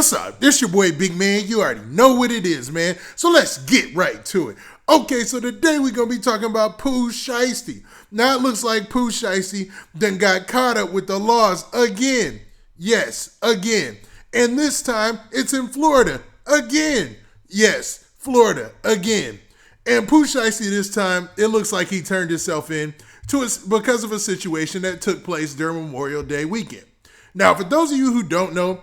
what's up? This your boy Big Man. You already know what it is, man. So let's get right to it. Okay, so today we're going to be talking about Pooh Shiesty. Now it looks like Pooh Shiesty then got caught up with the laws again. Yes, again. And this time it's in Florida again. Yes, Florida again. And Pooh Shiesty this time, it looks like he turned himself in because of a situation that took place during Memorial Day weekend. Now, for those of you who don't know,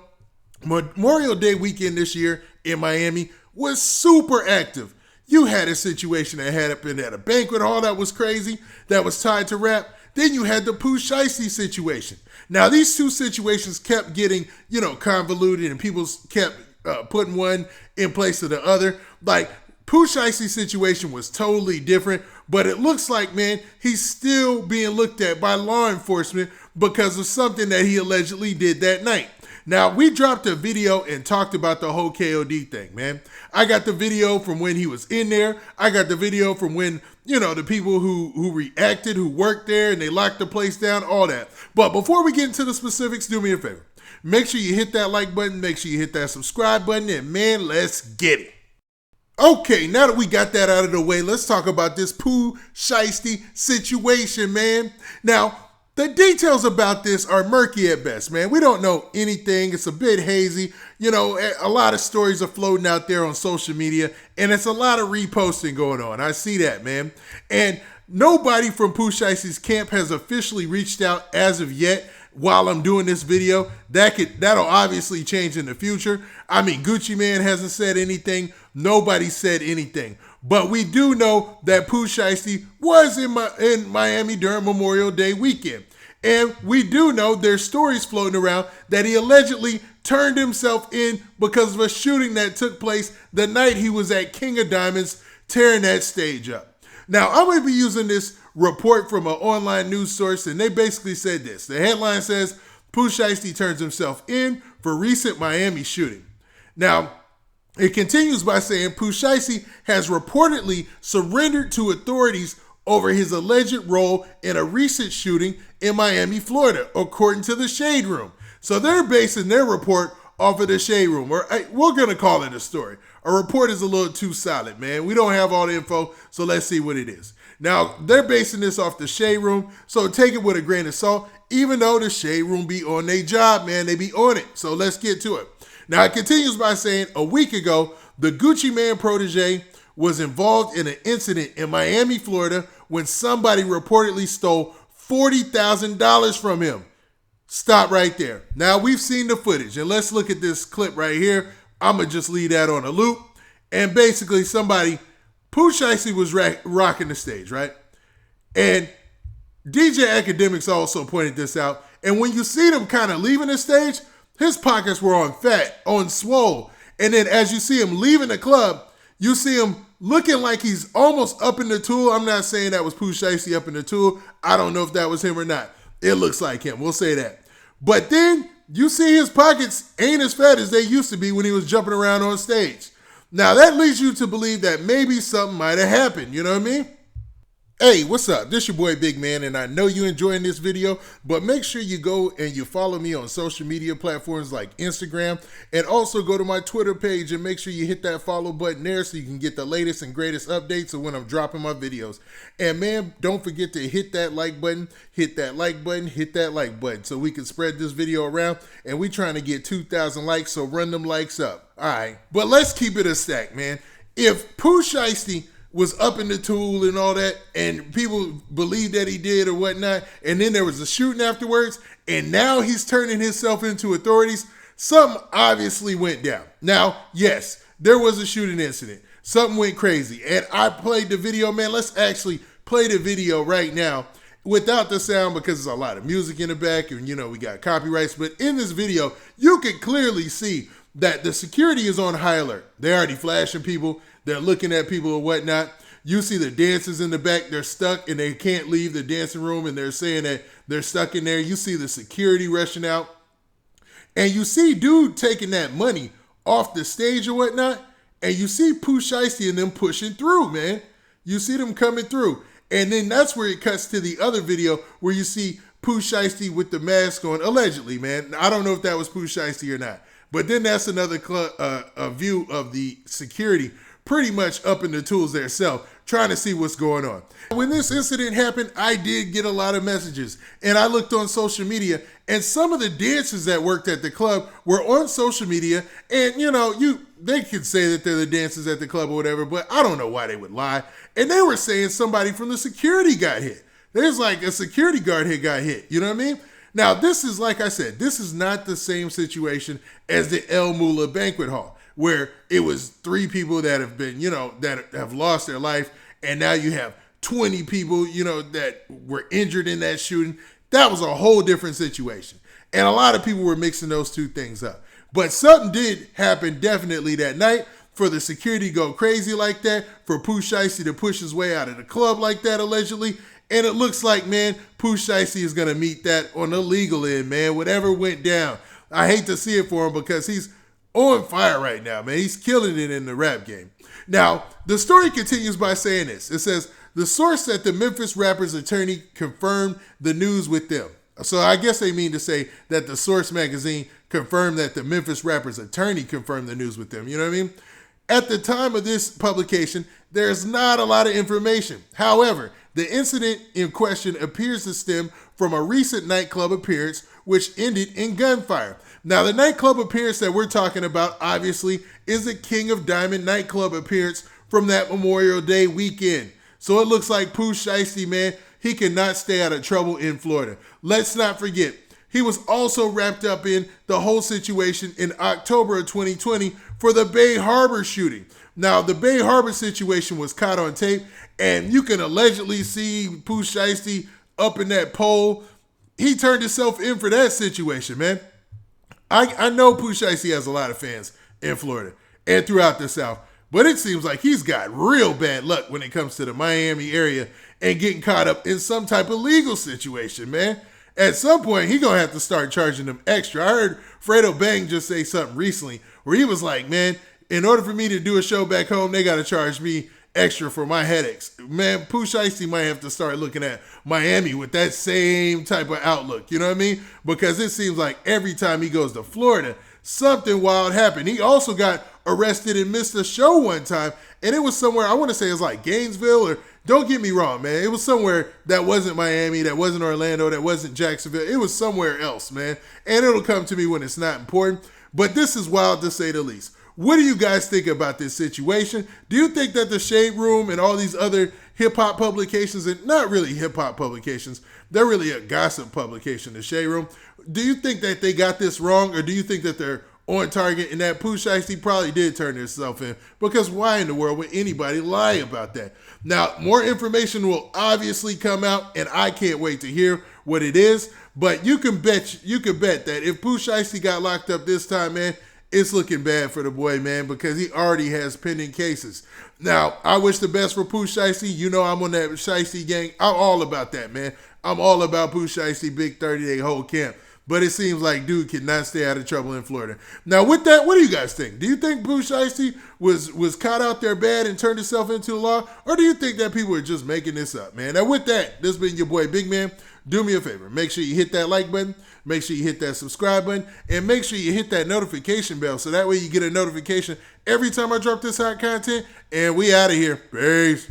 Memorial Day weekend this year in Miami was super active. You had a situation that happened at a banquet, all that was crazy, that was tied to rap. Then you had the Pooh Shiesty situation. Now, these two situations kept getting, convoluted, and people kept putting one in place of the other. Like, Pooh Shiesty's situation was totally different, but it looks like, man, he's still being looked at by law enforcement because of something that he allegedly did that night. Now, we dropped a video and talked about the whole KOD thing, man. I got the video from when he was in there. I got the video from when, the people who reacted, who worked there, and they locked the place down, all that. But before we get into the specifics, do me a favor. Make sure you hit that like button. Make sure you hit that subscribe button. And, man, let's get it. Okay, now that we got that out of the way, let's talk about this Pooh Shiesty situation, man. Now, the details about this are murky at best, man. We don't know anything. It's a bit hazy. A lot of stories are floating out there on social media, and it's a lot of reposting going on. I see that, man. And nobody from Pooh Shiesty's camp has officially reached out as of yet. While I'm doing this video, that'll obviously change in the future. I mean, Gucci Mane hasn't said anything. Nobody said anything. But we do know that Pooh Shiesty was in Miami during Memorial Day weekend. And we do know there's stories floating around that he allegedly turned himself in because of a shooting that took place the night he was at King of Diamonds tearing that stage up. Now, I'm going to be using this report from an online news source, and they basically said this. The headline says, Pooh Shiesty turns himself in for recent Miami shooting. Now, it continues by saying Pooh Shiesty has reportedly surrendered to authorities over his alleged role in a recent shooting in Miami, Florida, according to the Shade Room. So they're basing their report off of the Shade Room, or we're going to call it a story. A report is a little too solid, man. We don't have all the info, so let's see what it is. Now, they're basing this off the Shade Room, so take it with a grain of salt, even though the Shade Room be on their job, man. They be on it, so let's get to it. Now, it continues by saying, a week ago, the Gucci Mane protege was involved in an incident in Miami, Florida, when somebody reportedly stole $40,000 from him. Stop right there. Now, we've seen the footage, and let's look at this clip right here. I'm going to just leave that on a loop. And basically, Pooh Shiesty was rocking the stage, right? And DJ Academics also pointed this out. And when you see them kind of leaving the stage, his pockets were on swole. And then as you see him leaving the club, you see him looking like he's almost up in the tool. I'm not saying that was Pooh Shiesty up in the tool. I don't know if that was him or not. It looks like him. We'll say that. But then you see his pockets ain't as fat as they used to be when he was jumping around on stage. Now, that leads you to believe that maybe something might have happened. You know what I mean? Hey, what's up? This your boy Big Man, and I know you're enjoying this video, but make sure you go and you follow me on social media platforms like Instagram, and also go to my Twitter page and make sure you hit that follow button there so you can get the latest and greatest updates of when I'm dropping my videos. And man, don't forget to hit that like button, hit that like button, hit that like button so we can spread this video around, and we trying to get 2,000 likes, so run them likes up. All right, but let's keep it a stack, man. If Pooh Shiesty was up in the tool and all that, and people believed that he did or whatnot, and then there was a shooting afterwards, and now he's turning himself into authorities, something obviously went down. Now, yes, there was a shooting incident. Something went crazy, and I played the video, man. Let's actually play the video right now without the sound because there's a lot of music in the back, and we got copyrights, but in this video, you can clearly see that the security is on high alert. They're already flashing people. They're looking at people or whatnot. You see the dancers in the back. They're stuck and they can't leave the dancing room, and they're saying that they're stuck in there. You see the security rushing out. And you see dude taking that money off the stage or whatnot. And you see Pooh Shiesty and them pushing through, man. You see them coming through. And then that's where it cuts to the other video where you see Pooh Shiesty with the mask on, allegedly, man. I don't know if that was Pooh Shiesty or not. But then that's another a view of the security pretty much up in the tools themselves, trying to see what's going on. When this incident happened, I did get a lot of messages, and I looked on social media, and some of the dancers that worked at the club were on social media, and they could say that they're the dancers at the club or whatever, but I don't know why they would lie. And they were saying somebody from the security got hit. There's like a security guard here got hit, you know what I mean? Now, this is, like I said, this is not the same situation as the El Mula Banquet Hall, where it was 3 people that have been, that have lost their life, and now you have 20 people, that were injured in that shooting. That was a whole different situation. And a lot of people were mixing those two things up. But something did happen definitely that night for the security to go crazy like that, for Pooh Shiesty to push his way out of the club like that, allegedly. And it looks like, man, Pooh Shiesty is going to meet that on the legal end, man. Whatever went down. I hate to see it for him because he's on fire right now, man. He's killing it in the rap game. Now, the story continues by saying this. It says, the source at the Memphis rapper's attorney confirmed the news with them. So I guess they mean to say that the Source magazine confirmed that the Memphis rapper's attorney confirmed the news with them. You know what I mean? At the time of this publication, there's not a lot of information. However, the incident in question appears to stem from a recent nightclub appearance, which ended in gunfire. Now, the nightclub appearance that we're talking about, obviously, is the King of Diamond nightclub appearance from that Memorial Day weekend. So it looks like Pooh Shiesty, man, he cannot stay out of trouble in Florida. Let's not forget, he was also wrapped up in the whole situation in October of 2020 for the Bay Harbor shooting. Now, the Bay Harbor situation was caught on tape, and you can allegedly see Pooh Shiesty up in that pole. He turned himself in for that situation, man. I know Pooh Shiesty has a lot of fans in Florida and throughout the South, but it seems like he's got real bad luck when it comes to the Miami area and getting caught up in some type of legal situation, man. At some point, he gonna have to start charging them extra. I heard Fredo Bang just say something recently where he was like, man, in order for me to do a show back home, they gotta charge me extra for my headaches. Man, Pooh Shiesty might have to start looking at Miami with that same type of outlook, you know what I mean? Because it seems like every time he goes to Florida, something wild happened. He also got arrested and missed a show one time, and it was somewhere, I want to say it was like Gainesville, or don't get me wrong, man, it was somewhere that wasn't Miami, that wasn't Orlando, that wasn't Jacksonville. It was somewhere else, man, and it'll come to me when it's not important, but this is wild to say the least. What do you guys think about this situation? Do you think that the Shade Room and all these other hip-hop publications, and not really hip-hop publications, they're really a gossip publication, the Shade Room, do you think that they got this wrong, or do you think that they're on target and that Pooh Shiesty probably did turn himself in? Because why in the world would anybody lie about that? Now, more information will obviously come out, and I can't wait to hear what it is, but you can bet that if Pooh Shiesty got locked up this time, man, it's looking bad for the boy, man, because he already has pending cases. Now, I wish the best for Pooh Shiesty. You know I'm on that Shiesty gang. I'm all about that, man. I'm all about Pooh Shiesty, big 30-day whole camp. But it seems like dude cannot stay out of trouble in Florida. Now, with that, what do you guys think? Do you think Pooh Shiesty was caught out there bad and turned himself into the law? Or do you think that people are just making this up, man? Now, with that, this has been your boy, Big Man. Do me a favor. Make sure you hit that like button. Make sure you hit that subscribe button. And make sure you hit that notification bell so that way you get a notification every time I drop this hot content. And we out of here. Peace.